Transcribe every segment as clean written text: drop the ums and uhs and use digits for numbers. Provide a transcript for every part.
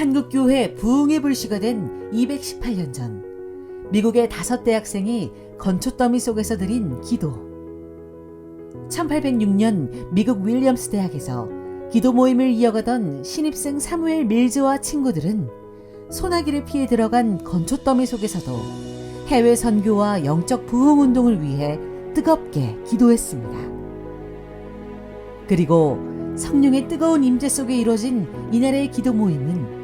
한국교회 부흥의 불씨가 된 218년 전 미국의 5대 학생이 건초더미 속에서 드린 기도. 1806년 미국 윌리엄스 대학에서 기도 모임을 이어가던 신입생 사무엘 밀즈와 친구들은 소나기를 피해 들어간 건초더미 속에서도 해외 선교와 영적 부흥 운동을 위해 뜨겁게 기도했습니다. 그리고 성령의 뜨거운 임재 속에 이루어진 이날의 기도 모임은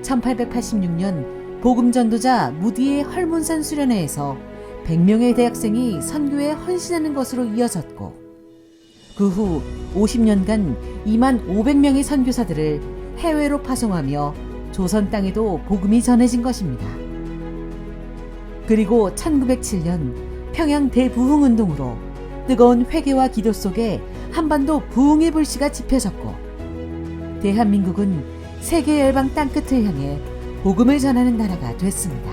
1886년 복음 전도자 무디의 헐몬산 수련회에서 100명의 대학생이 선교에 헌신하는 것으로 이어졌고, 그 후 50년간 2만 500명의 선교사들을 해외로 파송하며 조선 땅에도 복음이 전해진 것입니다. 그리고 1907년 평양 대부흥운동으로 뜨거운 회개와 기도 속에 한반도 부흥의 불씨가 지펴졌고, 대한민국은 세계 열방 땅끝을 향해 복음을 전하는 나라가 됐습니다.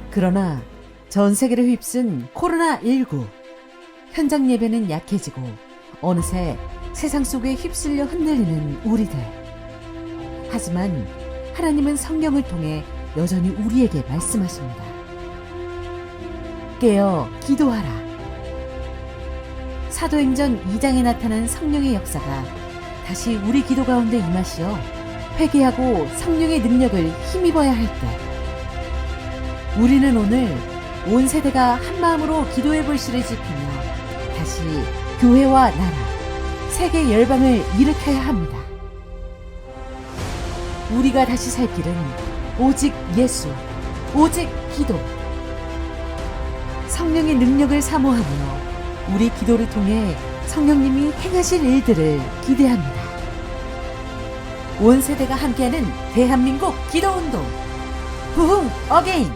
그러나 전 세계를 휩쓴 코로나19, 현장 예배는 약해지고 어느새 세상 속에 휩쓸려 흔들리는 우리들. 하지만 하나님은 성경을 통해 여전히 우리에게 말씀하십니다. 깨어 기도하라. 사도행전 2장에 나타난 성령의 역사가 다시 우리 기도 가운데 임하시어 회개하고 성령의 능력을 힘입어야 할 때, 우리는 오늘 온 세대가 한마음으로 기도의 불씨를 지피며 다시 교회와 나라, 세계 열방을 일으켜야 합니다. 우리가 다시 살 길은 오직 예수, 오직 기도. 성령의 능력을 사모하며 우리 기도를 통해 성령님이 행하실 일들을 기대합니다. 온 세대가 함께하는 대한민국 기도운동, 부흥 어게인.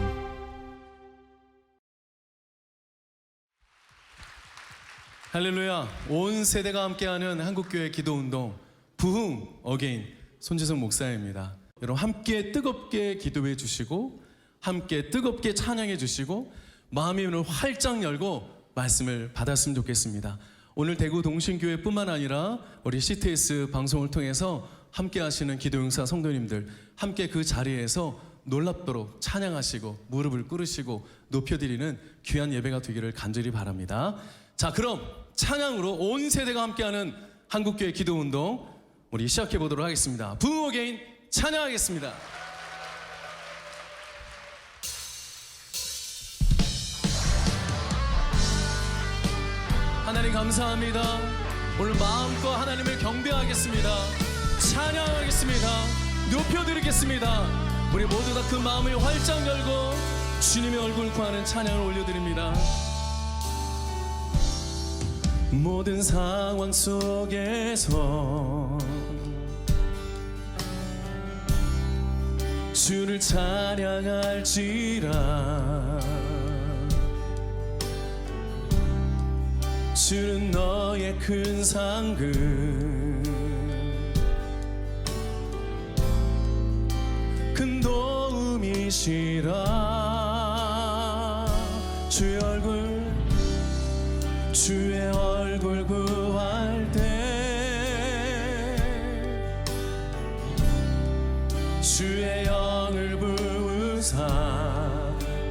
할렐루야. 온 세대가 함께하는 한국교회 기도운동 부흥 어게인, 손지성 목사입니다. 여러분 함께 뜨겁게 기도해 주시고 함께 뜨겁게 찬양해 주시고 마음의 문을 활짝 열고 말씀을 받았으면 좋겠습니다. 오늘 대구 동신교회뿐만 아니라 우리 CTS 방송을 통해서 함께 하시는 기도용사 성도님들, 함께 그 자리에서 놀랍도록 찬양하시고 무릎을 꿇으시고 높여드리는 귀한 예배가 되기를 간절히 바랍니다. 자, 그럼 찬양으로 온 세대가 함께하는 한국교회 기도운동 우리 시작해 보도록 하겠습니다. 부흥 어게인 찬양하겠습니다. 하나님 감사합니다. 오늘 마음껏 하나님을 경배하겠습니다. 찬양하겠습니다. 높여드리겠습니다. 우리 모두 다 그 마음을 활짝 열고 주님의 얼굴 구하는 찬양을 올려드립니다. 모든 상황 속에서 주를 찬양할지라. 주는 너의 큰 상급, 큰 도움이시라. 주의 얼굴 구할 때 주의 영을 부으사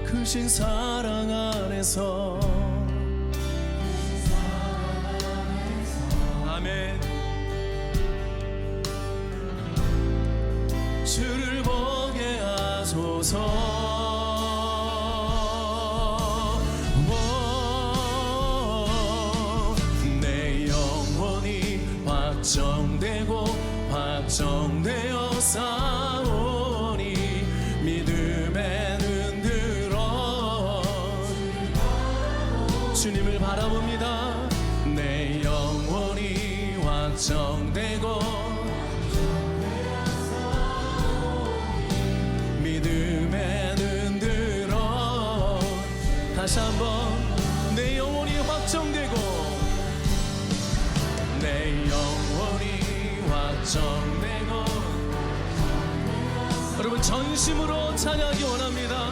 크신 사랑 안에서. 아멘. 주를 보게 하소서. 내 영혼이 확정되고 확정되어 싸우니 믿음에 눈 들어 주님을 바라봅니다. 내 영혼이 확정되고 믿음에 눈 들어. 다시 한번 내 영혼이 확정되고 내 영혼이 확정되고. 여러분 전심으로 찬양하기 원합니다.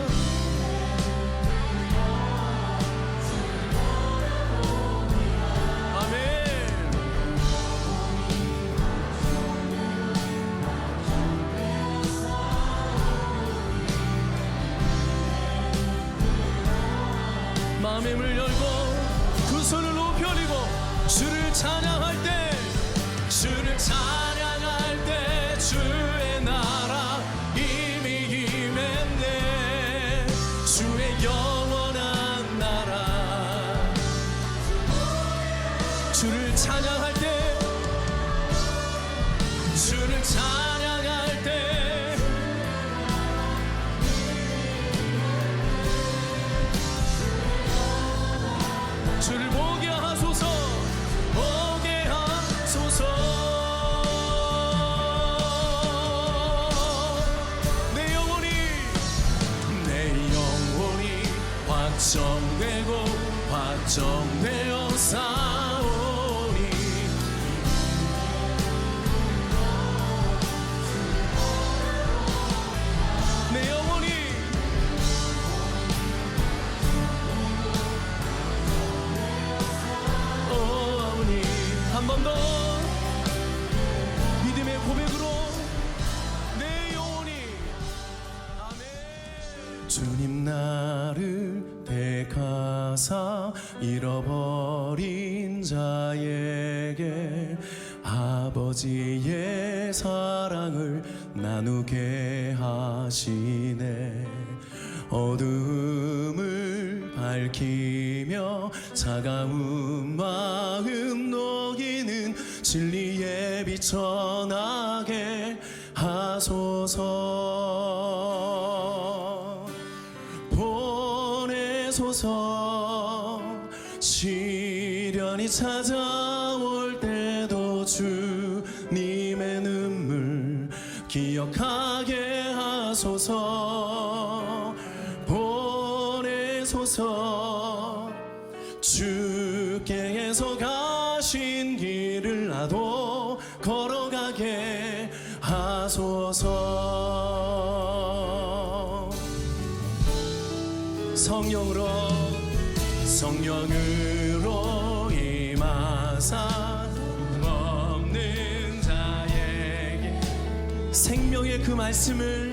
아멘. 높이 올리고 주를 찬양할 때 주의 나라 이미 임했네. 주의 영원한 나라. 주를 찬양할 때 주를 찬양할 때 주를 보게 하소서. 보게 하소서. 내 영혼이 확정되어 싸우니 내 영혼이 오니 한 번 더 믿음의 고백으로 내 영혼이 아멘. 주님 나를 택하사 잃어버린 자에게 아버지의 사랑을 나누게 하시네. 어둠을 밝히며 차가운 마음 녹이는 진리에 비춰나게 하소서. 보내소서. 시련이 찾아올 때도 주님의 눈물 기억하게 하소서. 보내소서. 주께서 가신 길을 나도 걸어가게 하소서. 성령으로 임하사 없는 자에게 생명의 그 말씀을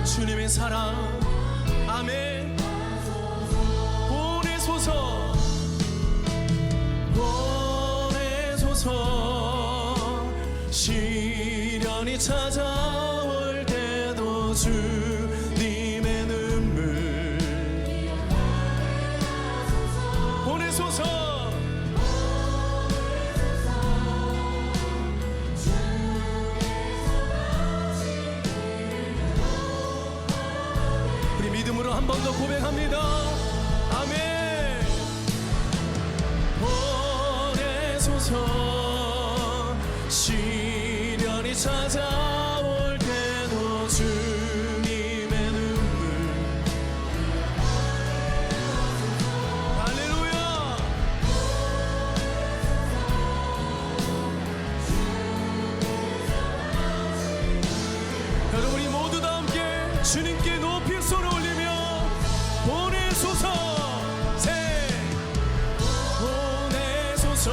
주님의 사랑 아멘. 보내소서. 시련이 찾아올 때도 주님의 눈물 보내소서. 우리 믿음으로 한 번 더 고백합니다. 아멘. 보내소서. 시련이 찾아올 때도 주님의 눈물 할렐루야. 여러분이 모두 다 함께 주님께 높이 손을 올리며 보내소서. 보내소서.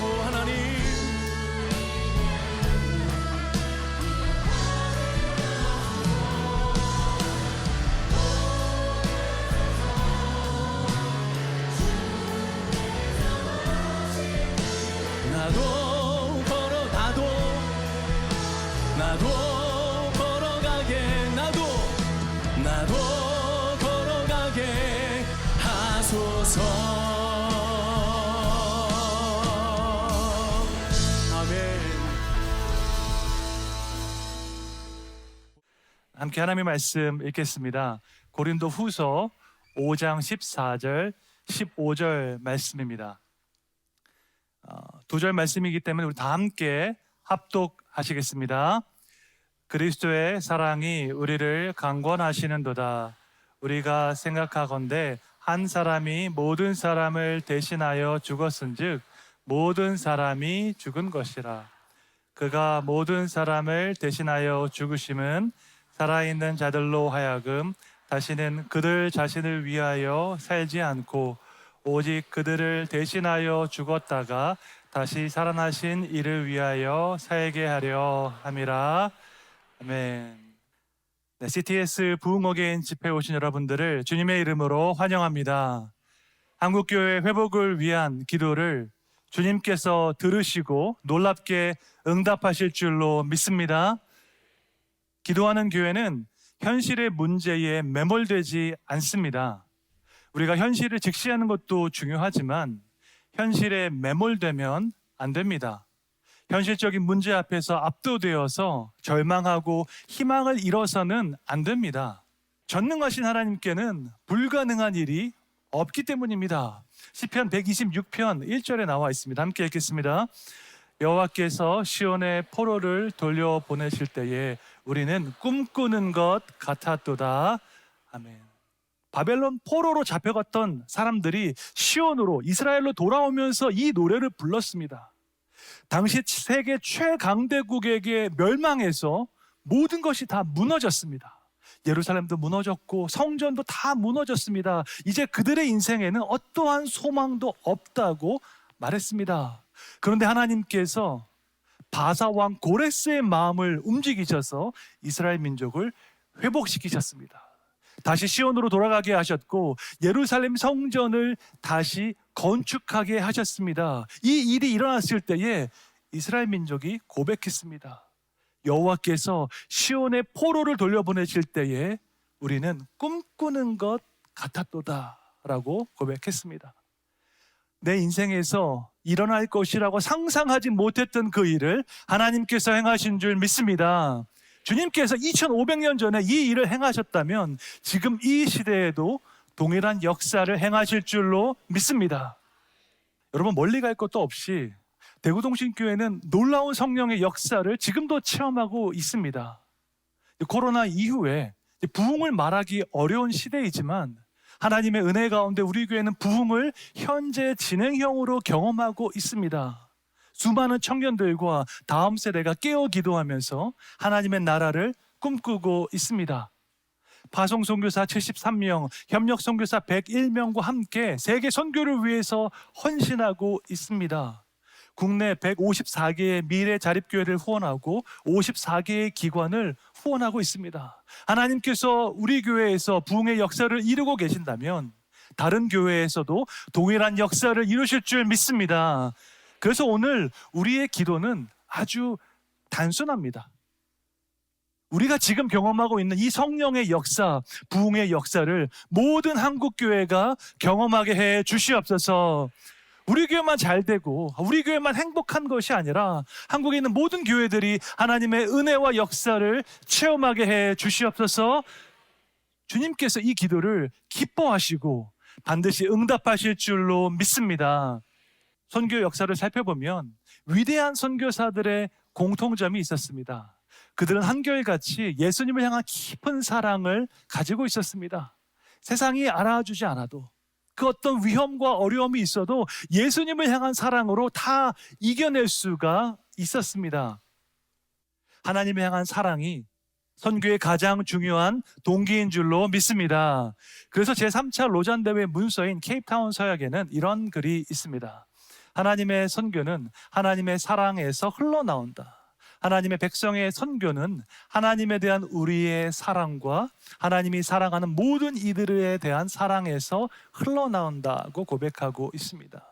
오 하나님 나도 걸어가게 나도 걸어가게 하소서. 아멘. 함께 하나님의 말씀 읽겠습니다. 고린도 후서 5장 14절 15절 말씀입니다. 두 절 말씀이기 때문에 우리 다 함께 합독하시겠습니다. 그리스도의 사랑이 우리를 강권하시는도다. 우리가 생각하건대 한 사람이 모든 사람을 대신하여 죽었은즉 모든 사람이 죽은 것이라. 그가 모든 사람을 대신하여 죽으심은 살아있는 자들로 하여금 다시는 그들 자신을 위하여 살지 않고 오직 그들을 대신하여 죽었다가 다시 살아나신 이를 위하여 살게 하려 함이라. 아멘. 네, CTS 부흥어게인 집회에 오신 여러분들을 주님의 이름으로 환영합니다. 한국교회 회복을 위한 기도를 주님께서 들으시고 놀랍게 응답하실 줄로 믿습니다. 기도하는 교회는 현실의 문제에 매몰되지 않습니다. 우리가 현실을 직시하는 것도 중요하지만 현실에 매몰되면 안 됩니다. 현실적인 문제 앞에서 압도되어서 절망하고 희망을 잃어서는 안 됩니다. 전능하신 하나님께는 불가능한 일이 없기 때문입니다. 시편 126편 1절에 나와 있습니다. 함께 읽겠습니다. 여호와께서 시온의 포로를 돌려보내실 때에 우리는 꿈꾸는 것 같았도다. 아멘. 바벨론 포로로 잡혀갔던 사람들이 시온으로 이스라엘로 돌아오면서 이 노래를 불렀습니다. 당시 세계 최강대국에게 멸망해서 모든 것이 다 무너졌습니다. 예루살렘도 무너졌고 성전도 다 무너졌습니다. 이제 그들의 인생에는 어떠한 소망도 없다고 말했습니다. 그런데 하나님께서 바사왕 고레스의 마음을 움직이셔서 이스라엘 민족을 회복시키셨습니다. 다시 시온으로 돌아가게 하셨고 예루살렘 성전을 다시 건축하게 하셨습니다. 이 일이 일어났을 때에 이스라엘 민족이 고백했습니다. 여호와께서 시온의 포로를 돌려보내실 때에 우리는 꿈꾸는 것 같았도다 라고 고백했습니다. 내 인생에서 일어날 것이라고 상상하지 못했던 그 일을 하나님께서 행하신 줄 믿습니다. 주님께서 2500년 전에 이 일을 행하셨다면 지금 이 시대에도 동일한 역사를 행하실 줄로 믿습니다. 여러분, 멀리 갈 것도 없이 대구동신교회는 놀라운 성령의 역사를 지금도 체험하고 있습니다. 코로나 이후에 부흥을 말하기 어려운 시대이지만 하나님의 은혜 가운데 우리 교회는 부흥을 현재 진행형으로 경험하고 있습니다. 수많은 청년들과 다음 세대가 깨어 기도하면서 하나님의 나라를 꿈꾸고 있습니다. 파송 선교사 73명, 협력 선교사 101명과 함께 세계 선교를 위해서 헌신하고 있습니다. 국내 154개의 미래 자립교회를 후원하고 54개의 기관을 후원하고 있습니다. 하나님께서 우리 교회에서 부흥의 역사를 이루고 계신다면 다른 교회에서도 동일한 역사를 이루실 줄 믿습니다. 그래서 오늘 우리의 기도는 아주 단순합니다. 우리가 지금 경험하고 있는 이 성령의 역사, 부흥의 역사를 모든 한국교회가 경험하게 해 주시옵소서. 우리 교회만 잘 되고 우리 교회만 행복한 것이 아니라 한국에 있는 모든 교회들이 하나님의 은혜와 역사를 체험하게 해 주시옵소서. 주님께서 이 기도를 기뻐하시고 반드시 응답하실 줄로 믿습니다. 선교 역사를 살펴보면 위대한 선교사들의 공통점이 있었습니다. 그들은 한결같이 예수님을 향한 깊은 사랑을 가지고 있었습니다. 세상이 알아주지 않아도 그 어떤 위험과 어려움이 있어도 예수님을 향한 사랑으로 다 이겨낼 수가 있었습니다. 하나님을 향한 사랑이 선교의 가장 중요한 동기인 줄로 믿습니다. 그래서 제3차 로잔대회 문서인 케이프타운 서약에는 이런 글이 있습니다. 하나님의 선교는 하나님의 사랑에서 흘러나온다. 하나님의 백성의 선교는 하나님에 대한 우리의 사랑과 하나님이 사랑하는 모든 이들에 대한 사랑에서 흘러나온다고 고백하고 있습니다.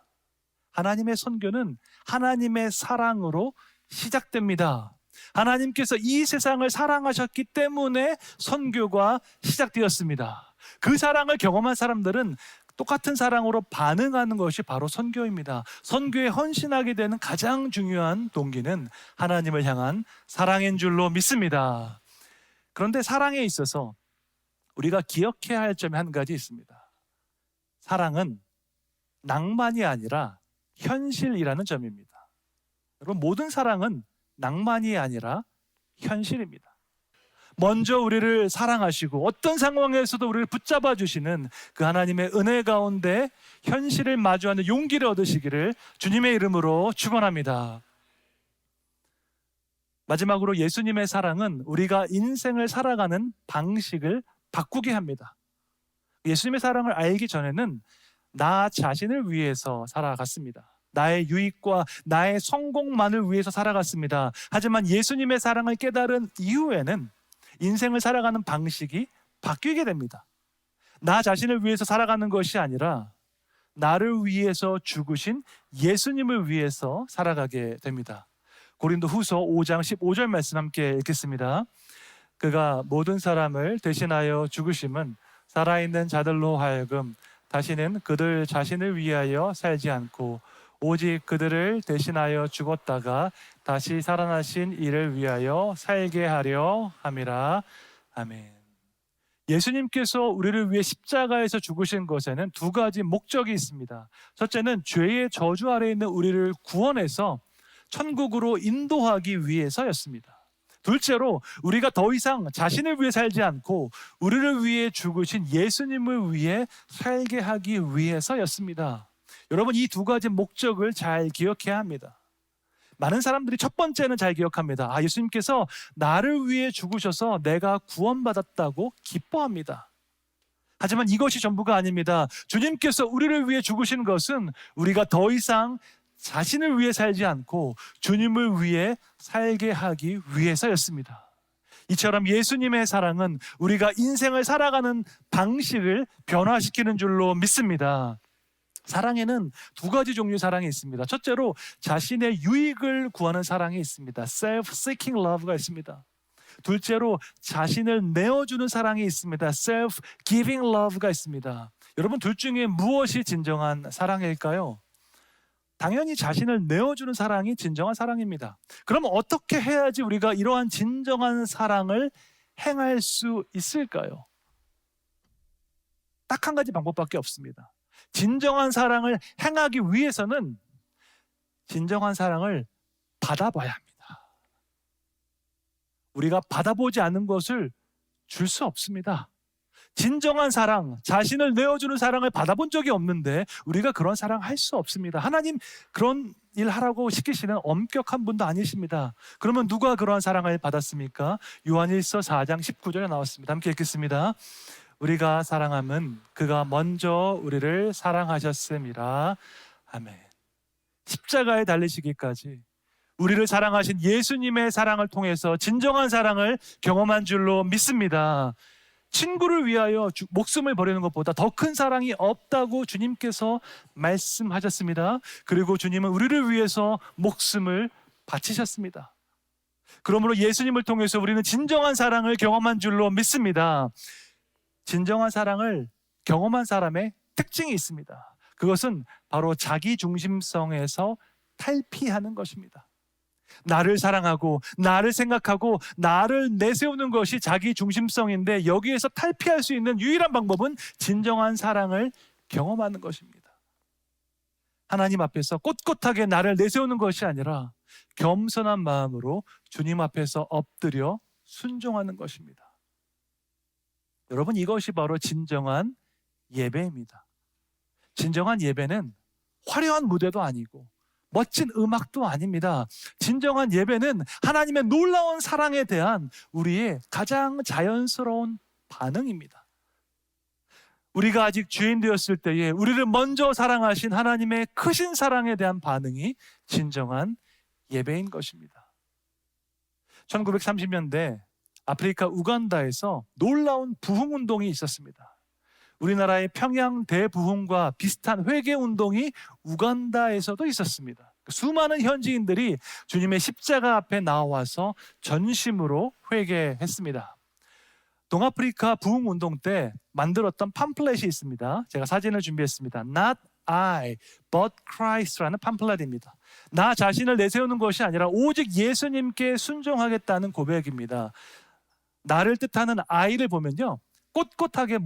하나님의 선교는 하나님의 사랑으로 시작됩니다. 하나님께서 이 세상을 사랑하셨기 때문에 선교가 시작되었습니다. 그 사랑을 경험한 사람들은 똑같은 사랑으로 반응하는 것이 바로 선교입니다. 선교에 헌신하게 되는 가장 중요한 동기는 하나님을 향한 사랑인 줄로 믿습니다. 그런데 사랑에 있어서 우리가 기억해야 할 점이 한 가지 있습니다. 사랑은 낭만이 아니라 현실이라는 점입니다. 여러분, 모든 사랑은 낭만이 아니라 현실입니다. 먼저 우리를 사랑하시고 어떤 상황에서도 우리를 붙잡아 주시는 그 하나님의 은혜 가운데 현실을 마주하는 용기를 얻으시기를 주님의 이름으로 축원합니다. 마지막으로 예수님의 사랑은 우리가 인생을 살아가는 방식을 바꾸게 합니다. 예수님의 사랑을 알기 전에는 나 자신을 위해서 살아갔습니다. 나의 유익과 나의 성공만을 위해서 살아갔습니다. 하지만 예수님의 사랑을 깨달은 이후에는 인생을 살아가는 방식이 바뀌게 됩니다. 나 자신을 위해서 살아가는 것이 아니라 나를 위해서 죽으신 예수님을 위해서 살아가게 됩니다. 고린도후서 5장 15절 말씀 함께 읽겠습니다. 그가 모든 사람을 대신하여 죽으심은 살아있는 자들로 하여금 다시는 그들 자신을 위하여 살지 않고 오직 그들을 대신하여 죽었다가 다시 살아나신 이를 위하여 살게 하려 함이라. 아멘. 예수님께서 우리를 위해 십자가에서 죽으신 것에는 두 가지 목적이 있습니다. 첫째는 죄의 저주 아래에 있는 우리를 구원해서 천국으로 인도하기 위해서였습니다. 둘째로 우리가 더 이상 자신을 위해 살지 않고 우리를 위해 죽으신 예수님을 위해 살게 하기 위해서였습니다. 여러분, 이 두 가지 목적을 잘 기억해야 합니다. 많은 사람들이 첫 번째는 잘 기억합니다. 예수님께서 나를 위해 죽으셔서 내가 구원받았다고 기뻐합니다. 하지만 이것이 전부가 아닙니다. 주님께서 우리를 위해 죽으신 것은 우리가 더 이상 자신을 위해 살지 않고 주님을 위해 살게 하기 위해서였습니다. 이처럼 예수님의 사랑은 우리가 인생을 살아가는 방식을 변화시키는 줄로 믿습니다. 사랑에는 두 가지 종류의 사랑이 있습니다. 첫째로 자신의 유익을 구하는 사랑이 있습니다. self-seeking love가 있습니다. 둘째로 자신을 내어주는 사랑이 있습니다. self-giving love가 있습니다. 여러분, 둘 중에 무엇이 진정한 사랑일까요? 당연히 자신을 내어주는 사랑이 진정한 사랑입니다. 그럼 어떻게 해야지 우리가 이러한 진정한 사랑을 행할 수 있을까요? 딱 한 가지 방법밖에 없습니다. 진정한 사랑을 행하기 위해서는 진정한 사랑을 받아봐야 합니다. 우리가 받아보지 않은 것을 줄 수 없습니다. 진정한 사랑, 자신을 내어주는 사랑을 받아본 적이 없는데 우리가 그런 사랑 할 수 없습니다. 하나님 그런 일 하라고 시키시는 엄격한 분도 아니십니다. 그러면 누가 그러한 사랑을 받았습니까? 요한일서 4장 19절에 나왔습니다. 함께 읽겠습니다. 우리가 사랑함은 그가 먼저 우리를 사랑하셨음이라. 아멘. 십자가에 달리시기까지 우리를 사랑하신 예수님의 사랑을 통해서 진정한 사랑을 경험한 줄로 믿습니다. 친구를 위하여 목숨을 버리는 것보다 더 큰 사랑이 없다고 주님께서 말씀하셨습니다. 그리고 주님은 우리를 위해서 목숨을 바치셨습니다. 그러므로 예수님을 통해서 우리는 진정한 사랑을 경험한 줄로 믿습니다. 진정한 사랑을 경험한 사람의 특징이 있습니다. 그것은 바로 자기 중심성에서 탈피하는 것입니다. 나를 사랑하고 나를 생각하고 나를 내세우는 것이 자기 중심성인데 여기에서 탈피할 수 있는 유일한 방법은 진정한 사랑을 경험하는 것입니다. 하나님 앞에서 꼿꼿하게 나를 내세우는 것이 아니라 겸손한 마음으로 주님 앞에서 엎드려 순종하는 것입니다. 여러분, 이것이 바로 진정한 예배입니다. 진정한 예배는 화려한 무대도 아니고 멋진 음악도 아닙니다. 진정한 예배는 하나님의 놀라운 사랑에 대한 우리의 가장 자연스러운 반응입니다. 우리가 아직 죄인 되었을 때에 우리를 먼저 사랑하신 하나님의 크신 사랑에 대한 반응이 진정한 예배인 것입니다. 1930년대 아프리카 우간다에서 놀라운 부흥운동이 있었습니다. 우리나라의 평양 대부흥과 비슷한 회개운동이 우간다에서도 있었습니다. 수많은 현지인들이 주님의 십자가 앞에 나와서 전심으로 회개했습니다. 동아프리카 부흥운동 때 만들었던 팜플렛이 있습니다. 제가 사진을 준비했습니다. Not I, but Christ라는 팜플렛입니다. 나 자신을 내세우는 것이 아니라 오직 예수님께 순종하겠다는 고백입니다. 나를 뜻하는 I를 보면요, 꼿꼿하게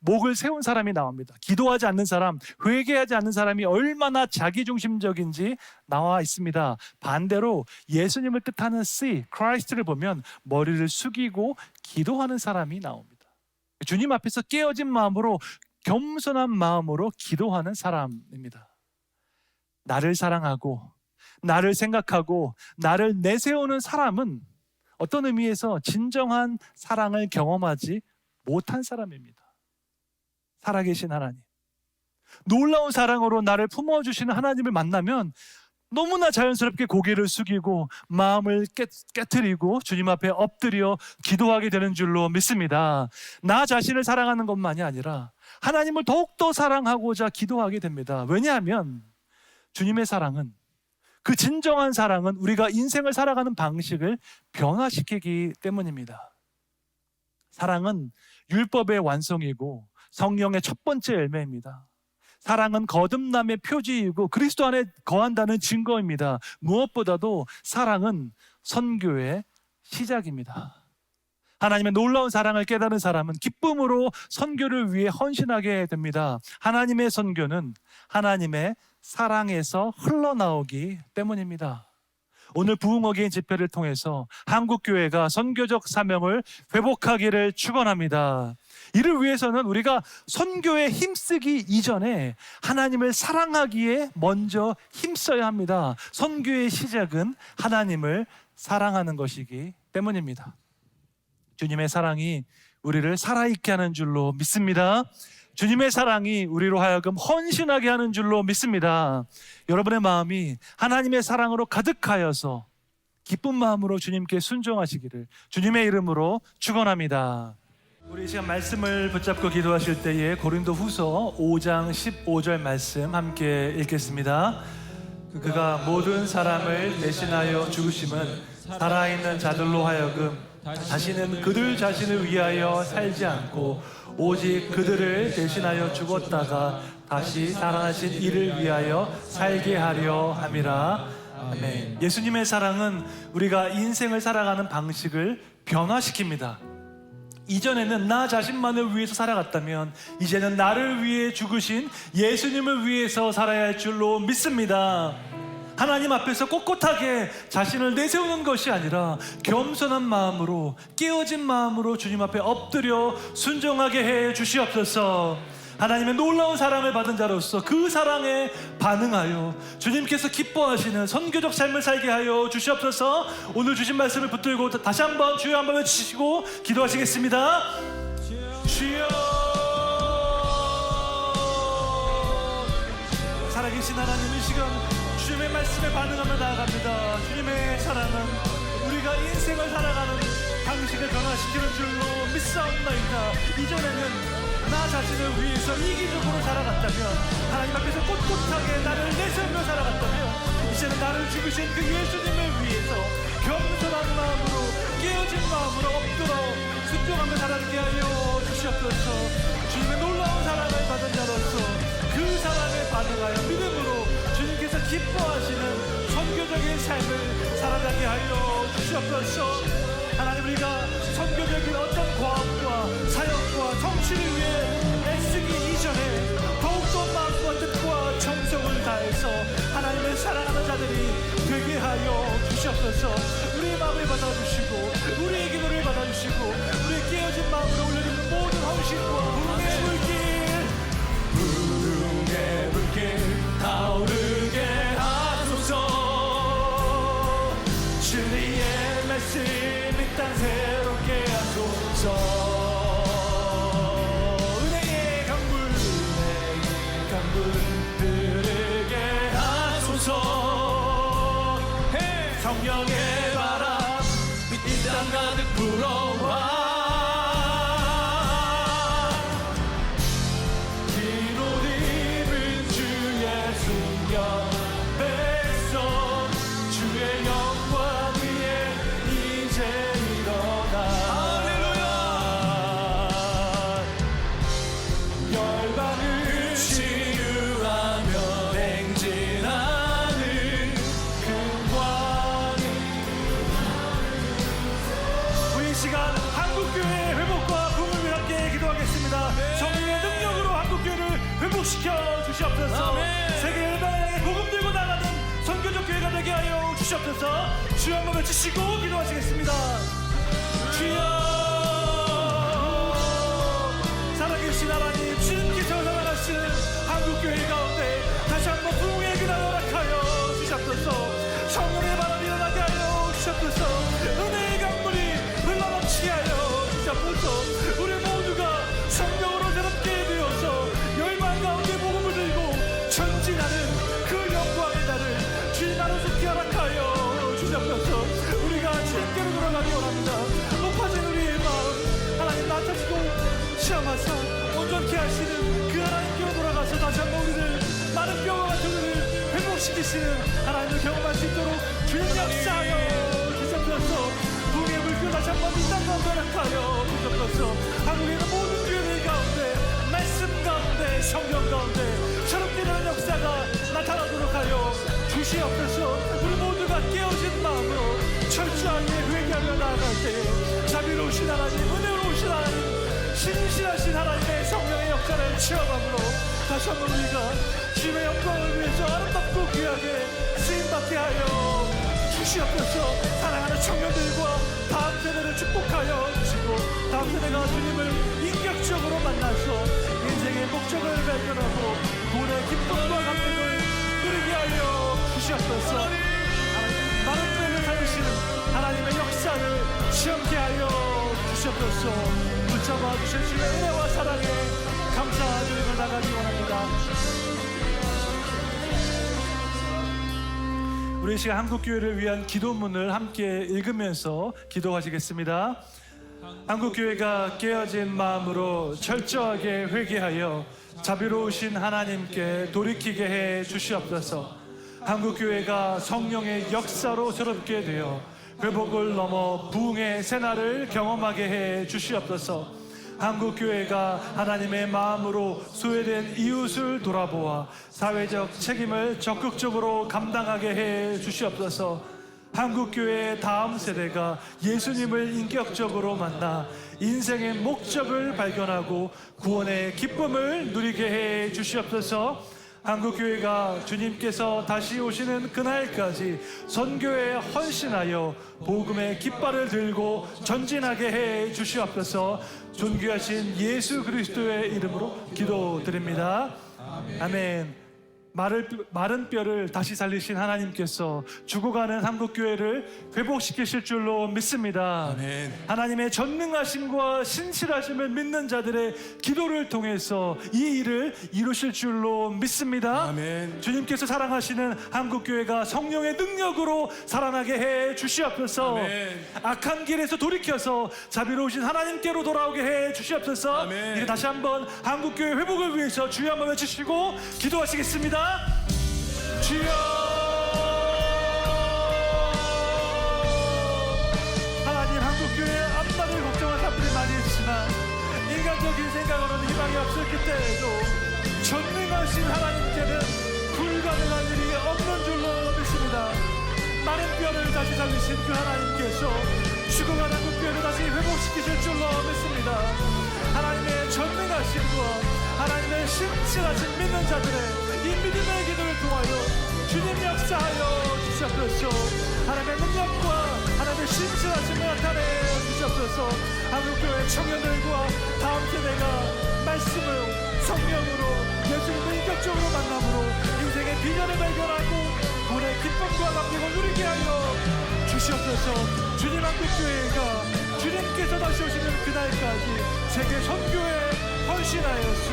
목을 세운 사람이 나옵니다. 기도하지 않는 사람, 회개하지 않는 사람이 얼마나 자기중심적인지 나와 있습니다. 반대로 예수님을 뜻하는 C, Christ를 보면 머리를 숙이고 기도하는 사람이 나옵니다. 주님 앞에서 깨어진 마음으로, 겸손한 마음으로 기도하는 사람입니다. 나를 사랑하고 나를 생각하고 나를 내세우는 사람은 어떤 의미에서 진정한 사랑을 경험하지 못한 사람입니다. 살아계신 하나님, 놀라운 사랑으로 나를 품어주시는 하나님을 만나면 너무나 자연스럽게 고개를 숙이고 마음을 깨트리고 주님 앞에 엎드려 기도하게 되는 줄로 믿습니다. 나 자신을 사랑하는 것만이 아니라 하나님을 더욱더 사랑하고자 기도하게 됩니다. 왜냐하면 주님의 사랑은, 그 진정한 사랑은 우리가 인생을 살아가는 방식을 변화시키기 때문입니다. 사랑은 율법의 완성이고 성령의 첫 번째 열매입니다. 사랑은 거듭남의 표지이고 그리스도 안에 거한다는 증거입니다. 무엇보다도 사랑은 선교의 시작입니다. 하나님의 놀라운 사랑을 깨달은 사람은 기쁨으로 선교를 위해 헌신하게 됩니다. 하나님의 선교는 하나님의 사랑에서 흘러나오기 때문입니다. 오늘 부흥어게인 집회를 통해서 한국교회가 선교적 사명을 회복하기를 축원합니다. 이를 위해서는 우리가 선교에 힘쓰기 이전에 하나님을 사랑하기에 먼저 힘써야 합니다. 선교의 시작은 하나님을 사랑하는 것이기 때문입니다. 주님의 사랑이 우리를 살아있게 하는 줄로 믿습니다. 주님의 사랑이 우리로 하여금 헌신하게 하는 줄로 믿습니다. 여러분의 마음이 하나님의 사랑으로 가득하여서 기쁜 마음으로 주님께 순종하시기를 주님의 이름으로 축원합니다. 우리 시간 말씀을 붙잡고 기도하실 때에 고린도후서 5장 15절 말씀 함께 읽겠습니다. 그가 모든 사람을 대신하여 죽으심은 살아있는 자들로 하여금 다시는 그들 자신을 위하여 살지 않고 오직 그들을 대신하여 죽었다가 다시 살아나신 이를 위하여 살게 하려 함이라. 아멘. 예수님의 사랑은 우리가 인생을 살아가는 방식을 변화시킵니다. 이전에는 나 자신만을 위해서 살아갔다면 이제는 나를 위해 죽으신 예수님을 위해서 살아야 할 줄로 믿습니다. 하나님 앞에서 꼿꼿하게 자신을 내세우는 것이 아니라 겸손한 마음으로, 깨어진 마음으로 주님 앞에 엎드려 순종하게 해 주시옵소서. 하나님의 놀라운 사랑을 받은 자로서 그 사랑에 반응하여 주님께서 기뻐하시는 선교적 삶을 살게 하여 주시옵소서. 오늘 주신 말씀을 붙들고 다시 한번 주여 한번 외치시고 기도하시겠습니다. 주여. 살아계신 하나님, 이 시간 주님의 말씀에 반응하며 나아갑니다. 주님의 사랑은 우리가 인생을 살아가는 방식을 변화시키는 줄로 믿사옵나이다. 이전에는 나 자신을 위해서 이기적으로 살아갔다면, 하나님 앞에서 꼿꼿하게 나를 내세우며 살아갔다면, 이제는 나를 죽으신 그 예수님을 위해서 겸손한 마음으로, 깨어진 마음으로 엎드려 순종하며 살아가게 하여 주시옵소서. 주님의 놀라운 사랑을 받은 자로서 그 사랑에 반응하여 믿음으로 주님께서 기뻐하시는 선교적인 삶을 살아가게 하여 주시옵소서. 하나님, 우리가 선교적인 어떤 과업과 사역과 정치를 위해 애쓰기 이전에 더욱더 마음과 뜻과 정성을 다해서 하나님을 사랑하는 자들이 되게 하여 주시옵소서. 우리의 마음을 받아주시고 우리의 기도를 받아주시고 우리의 깨어진 마음으로 올려주는 모든 헌신과 부흥의 불길 타오르게 하소서. 진리의 말씀 이 땅 새롭게 하소서. 은혜의 강물 흐르게 하소서. 성령의 바람 이 땅 가득 불어와 주의 영광 위에 이제 일어나. 할렐루야. 주시옵소서. 주여 한번 외치시고 기도하시겠습니다. 주여, 살아계신 하나님, 주님께서 살아가시는 한국교회 가운데 다시 한번 부흥의 그날을 허락하여 주시옵소서. 성령의 바람이 일어나게 하여 주시옵소서. 은혜의 강물이 흘러넘치게 하여 주시옵소서. 우리 모두가 성령으로 새롭게 되어서 열망 가운데 복음을 들고 전진하는 그 영광의 날을 주님 나로 속히 허락하여 주시옵소서. 우리가 주님께로 돌아가기 원합니다. 높아진 우리의 마음 하나님 낮춰주고 시험하사 온전케 하시는 그 하나님께로 돌아가서 다시 한번 우리를 많은 병과 같은 우리를 회복시키시는 하나님을 경험할 수 있도록 주님 역사하여 주시옵소서. 부흥의 물결 다시 한번 이 땅 가운데 허락하여 주시옵소서. 한국에 있는 모든 교회들 가운데 말씀 가운데 성경 가운데 새롭게 되는 역사가 나타나도록 하여 주시옵소서. 우리 모두가 깨어진 마음으로 철저하게 회개하며 나아갈 때에 자비로우신 하나님, 은혜로우신 하나님, 신실하신 하나님의 성령의 역사를 체험함으로 다시 한번 우리가 주님의 영광을 위해서 아름답고 귀하게 쓰임받게 하여 주시옵소서. 사랑하는 청년들과 다음 세대를 축복하여 주시고 다음 세대가 주님을 인격적으로 만나서 인생의 목적을 발견하고 구원의 기쁨과 감격을 누리게 하여 주시옵소서. 하나님, 많은 뼈를 살리시는 하나님의 역사를 시험케 하여 주시옵소서. 붙잡아 주실 주의 은혜와 사랑에 감사드리며 나가기 원합니다. 우리 시간 한국교회를 위한 기도문을 함께 읽으면서 기도하시겠습니다. 한국교회가 깨어진 마음으로 철저하게 회개하여 자비로우신 하나님께 돌이키게 해 주시옵소서. 한국교회가 성령의 역사로 새롭게 되어 회복을 넘어 부흥의 새날을 경험하게 해 주시옵소서. 한국교회가 하나님의 마음으로 소외된 이웃을 돌아보아 사회적 책임을 적극적으로 감당하게 해 주시옵소서. 한국교회의 다음 세대가 예수님을 인격적으로 만나 인생의 목적을 발견하고 구원의 기쁨을 누리게 해 주시옵소서. 한국교회가 주님께서 다시 오시는 그날까지 선교에 헌신하여 복음의 깃발을 들고 전진하게 해 주시옵소서. 존귀하신 예수 그리스도의 이름으로 기도드립니다. 아멘. 마른 뼈를 다시 살리신 하나님께서 죽어가는 한국교회를 회복시키실 줄로 믿습니다. 아멘. 하나님의 전능하심과 신실하심을 믿는 자들의 기도를 통해서 이 일을 이루실 줄로 믿습니다. 아멘. 주님께서 사랑하시는 한국교회가 성령의 능력으로 살아나게 해 주시옵소서. 아멘. 악한 길에서 돌이켜서 자비로우신 하나님께로 돌아오게 해 주시옵소서. 아멘. 이제 다시 한번 한국교회 회복을 위해서 주여 한번 외치시고 기도하시겠습니다. 주여, 하나님, 한국교회 앞날을 걱정한 사람들이 많이 있지만 인간적인 생각으로는 희망이 없을 그때에도 전능하신 하나님께는 불가능한 일이 없는 줄로 믿습니다. 마른 뼈를 다시 살리신 그 하나님께서 죽어간 한국교회를 다시 회복시키실 줄로 믿습니다. 하나님의 전능하심과 하나님의 신실하신 믿는 자들의 이 믿음의 기도를 통하여 주님 역사하여 주시옵소서. 하나님의 능력과 하나님의 신실하심을 나타내 주시옵소서. 한국교회 청년들과 다음 세대가 말씀을 성령으로 예수님을 인격적으로 만남으로 인생의 비전을 발견하고 구원의 기쁨과 감격을 누리게 하여 주시옵소서. 주님, 한국교회가 주님께서 다시 오시는 그날까지 세계 선교에 헌신하여서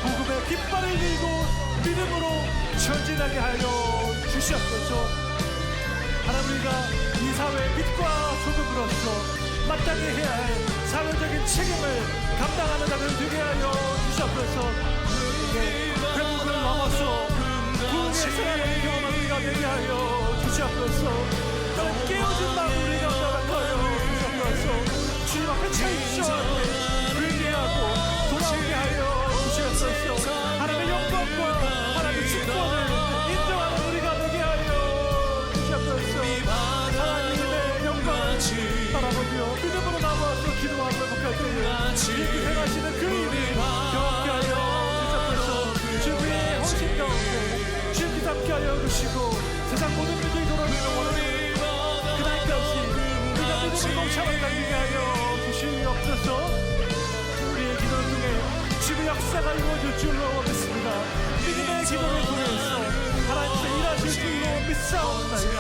복음의 깃발을 들고 믿음으로 전진하게 하여 주시옵소서. 하나님, 우리가 이 사회의 빛과 소금으로서 마땅히 해야 할 사회적인 책임을 감당하는 자들 되게 하여 주시옵소서. 이제 회복을 넘어서 부흥의 세상을 경험하는 우리가 되게 하여 주시옵소서. 깨어진 마음 우리가 허락하여 주시옵소서. 주님 앞에 철저하게 회개하고 돌아오게 하여 주시옵소서. 하나님의 영광과 하나님의 직권을 인정하는 우리가 되게 하여 주시옵소서. 하나님의 영광을 바라보며 믿음으로 나와서 기도하며 복할 때에 이렇게 행하시는 그 일을 경험케 하여 주시옵소서. 주님의 헌신 가운데 주님께 함께 하여 주시고 세상 모든 일들이 돌아오는 원하는 역사가 이루어질 줄로 믿습니다. 믿음의 기도를 통해서 하나님께서 일하실 줄로 믿사옵나이다.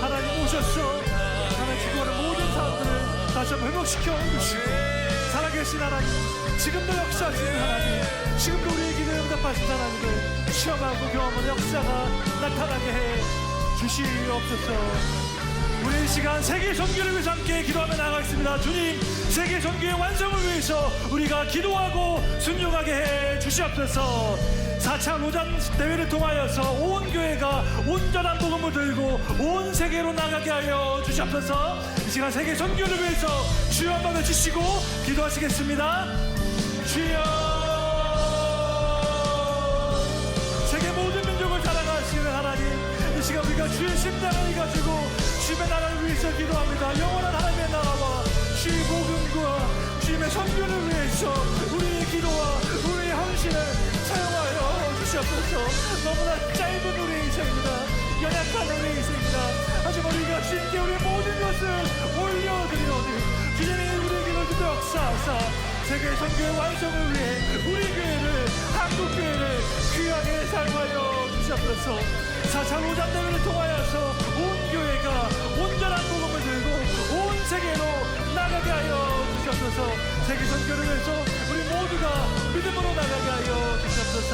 하나님 오셔서 하나님 기도하는 모든 사람들을 다시 한번 회복시켜 주시고, 살아계신 하나님, 지금도 역사하시는 하나님, 지금도 우리의 기도에 응답하신 하나님을 시험하고 경험하는 역사가 나타나게 해 주시옵소서. 우리 이 시간 세계 선교를 위해서 함께 기도하며 나가겠습니다. 주님, 세계 선교의 완성을 위해서 우리가 기도하고 순종하게 해 주시옵소서. 4차 로잔 대회를 통하여서 온 교회가 온전한 복음을 들고 온 세계로 나가게 하여 주시옵소서. 이 시간 세계 선교를 위해서 주여 한번 외치시고 기도하시겠습니다. 주여, 세계 모든 민족을 사랑하시는 하나님, 이 시간 우리가 주의 심장을 가지고 주님의 나라를 위해서 기도합니다. 영원한 하나님의 나라와 주의 복음과 주님의 선교를 위해서 우리의 기도와 우리의 헌신을 사용하여 주시옵소서. 너무나 짧은 우리의 인생입니다. 연약한 우리의 인생입니다. 하지만 우리가 주님께 우리의 모든 것을 올려드리오니 주님이 우리의 기도를 듣고 역사하사 세계 선교의 완성을 위해 우리 교회를, 한국 교회를 귀하게 사용하여 주시옵소서. 4차 로잔 대회를 통하여서 온 교회가 온전한 복음을 들고 온 세계로 나가게 하여 주시옵소서. 세계 선교를 위해서 우리 모두가 믿음으로 나가게 하여 주시옵소서.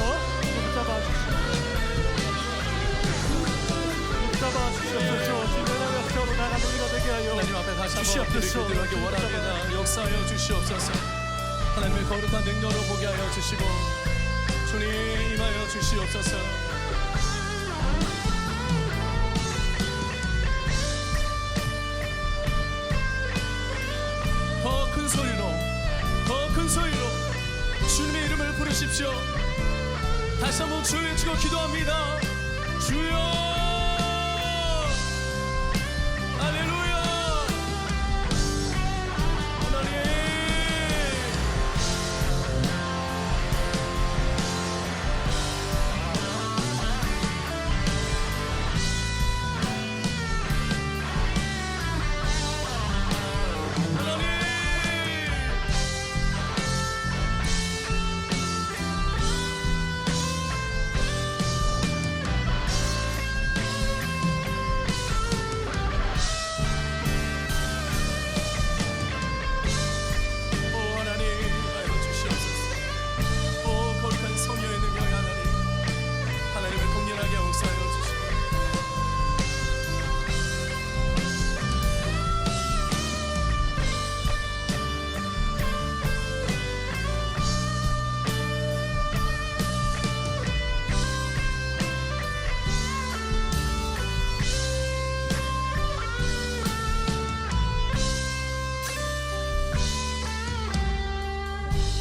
붙잡아 주시옵소서. 주님의 나라 역사로 나가는 우리가 되게 하여 하나님 앞에 다시 한번 기도하기 원합니다. 역사하여 주시옵소서. 하나님의 거룩한 능력으로 보게 하여 주시고 주님 임하여 주시옵소서. 더 큰 소리로, 더 큰 소리로 주님의 이름을 부르십시오. 다시 한번 주여 외치고 기도합니다. 주여, 할렐루야. 하나님,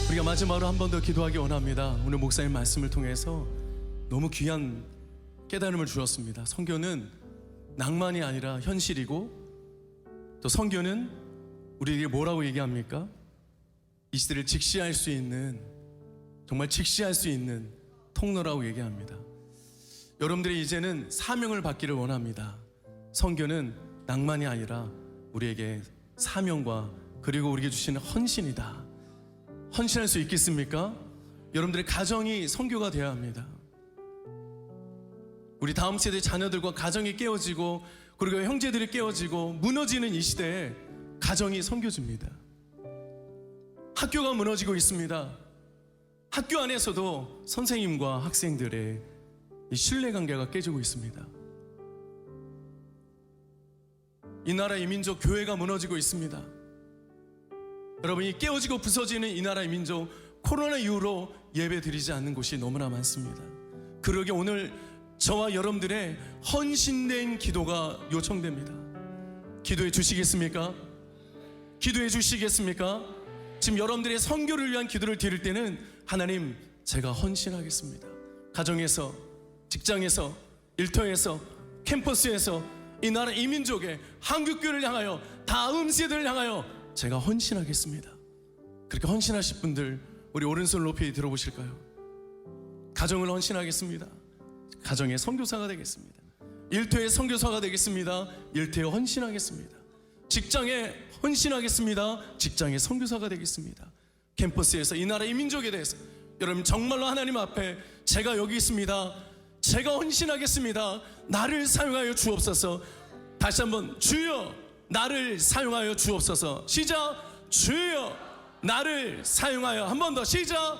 우리가 마지막으로 한 번 더 기도하기 원합니다. 오늘 목사님 말씀을 통해서 너무 귀한 깨달음을 주었습니다. 선교는 낭만이 아니라 현실이고, 또 선교는 우리에게 뭐라고 얘기합니까? 이 시대를 직시할 수 있는, 정말 직시할 수 있는 통로라고 얘기합니다. 여러분들이 이제는 사명을 받기를 원합니다. 선교는 낭만이 아니라 우리에게 사명과 그리고 우리에게 주시는 헌신이다. 헌신할 수 있겠습니까? 여러분들의 가정이 선교가 되어야 합니다. 우리 다음 세대 자녀들과 가정이 깨어지고, 그리고 형제들이 깨어지고 무너지는 이 시대에 가정이 선교주입니다. 학교가 무너지고 있습니다. 학교 안에서도 선생님과 학생들의 이 신뢰관계가 깨지고 있습니다. 이 나라의 민족 교회가 무너지고 있습니다. 여러분이 깨어지고 부서지는 이 나라의 민족, 코로나 이후로 예배 드리지 않는 곳이 너무나 많습니다. 그러게 오늘 저와 여러분들의 헌신된 기도가 요청됩니다. 기도해 주시겠습니까? 기도해 주시겠습니까? 지금 여러분들의 선교를 위한 기도를 드릴 때는 하나님, 제가 헌신하겠습니다. 가정에서, 직장에서, 일터에서, 캠퍼스에서 이 나라 이 민족의 한국교회를 향하여, 다음 세대를 향하여 제가 헌신하겠습니다. 그렇게 헌신하실 분들 우리 오른손 높이 들어보실까요? 가정을 헌신하겠습니다. 가정의 선교사가 되겠습니다. 일터의 선교사가 되겠습니다. 일터에 헌신하겠습니다. 직장에 헌신하겠습니다. 직장의 선교사가 되겠습니다. 캠퍼스에서 이 나라 이 민족에 대해서 여러분 정말로 하나님 앞에 제가 여기 있습니다, 제가 헌신하겠습니다, 나를 사용하여 주옵소서. 다시 한번 주여 나를 사용하여 주옵소서. 시작. 주여 나를 사용하여. 한 번 더 시작.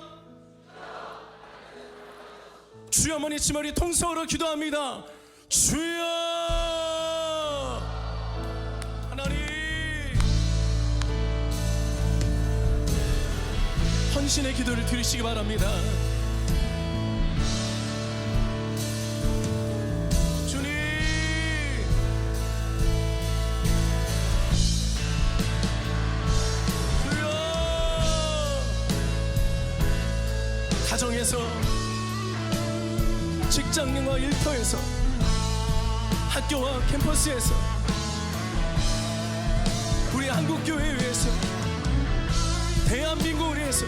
주여. 어머니 치머리 통성으로 기도합니다. 주여. 하나님 헌신의 기도를 드리시기 바랍니다. 주님 주여. 가정에서, 직장과 일터에서, 학교와 캠퍼스에서, 우리 한국교회에 위해서, 대한민국을 위해서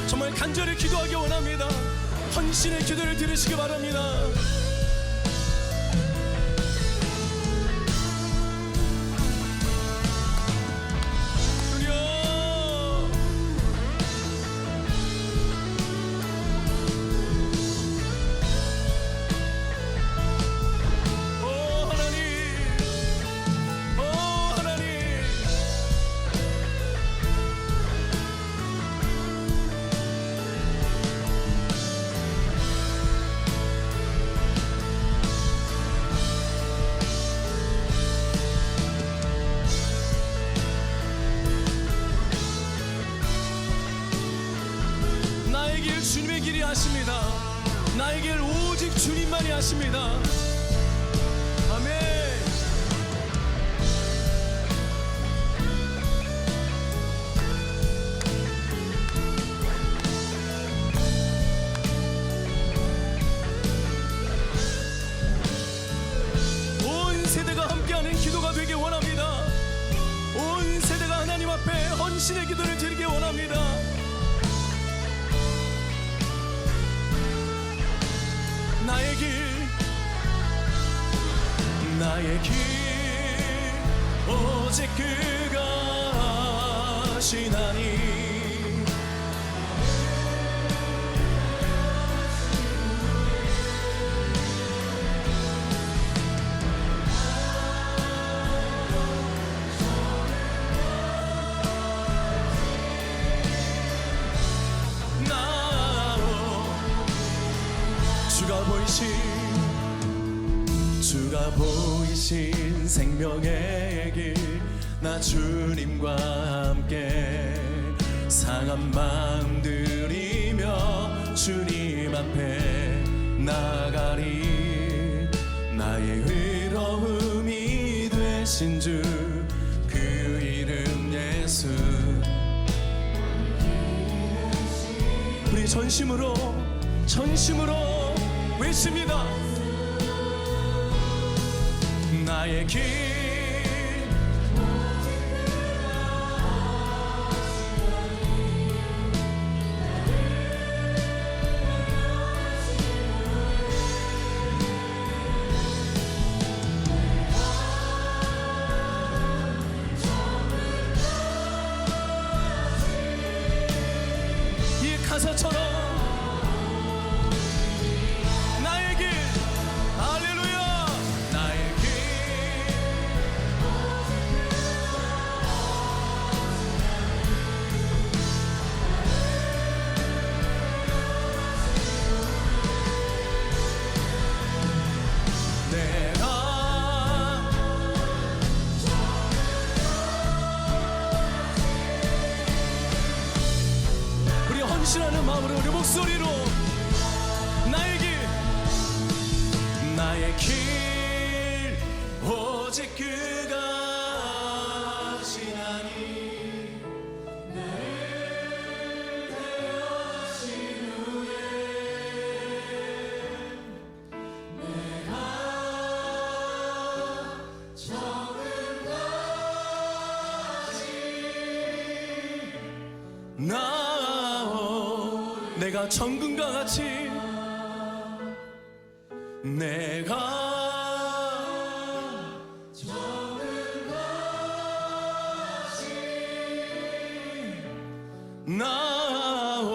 정말 간절히 기도하기 원합니다. 헌신의 기도를 드리시기 바랍니다. 주여. 오 하나님, 오 하나님. 나의 길 주님의 길이 아십니다. 나의 길 오직 주님만이 아십니다. 아멘. 온 세대가 함께하는 기도가 되길 원합니다. 온 세대가 하나님 앞에 헌신의 기도를 드리길 원합니다. 나의 길, 나의 길, 오직 그가 하시나니. 주가 보이신 생명의 길, 나 주님과 함께 상한 마음 들이며 주님 앞에 나가리. 나의 의로움이 되신 주, 그 이름 예수. 우리 전심으로 외칩니다. 나의 길, 이 가사처럼 나의 길, 할렐루야. 나의 길, 내가 우리 헌신하는 마음으로, 우리 목소리로 나의 길, 나의 길, 오직 그가 하시나니. 나를 대하신 후에 내가 정을 다하지. 나오 내가 정금과 같이, 내가 나오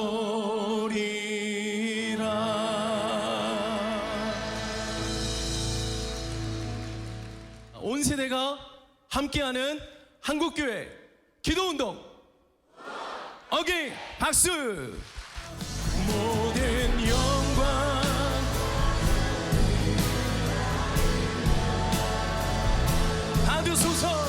온 세대가 함께하는 한국교회 기도운동 어게인. 박수. 모든 영광 받으소서.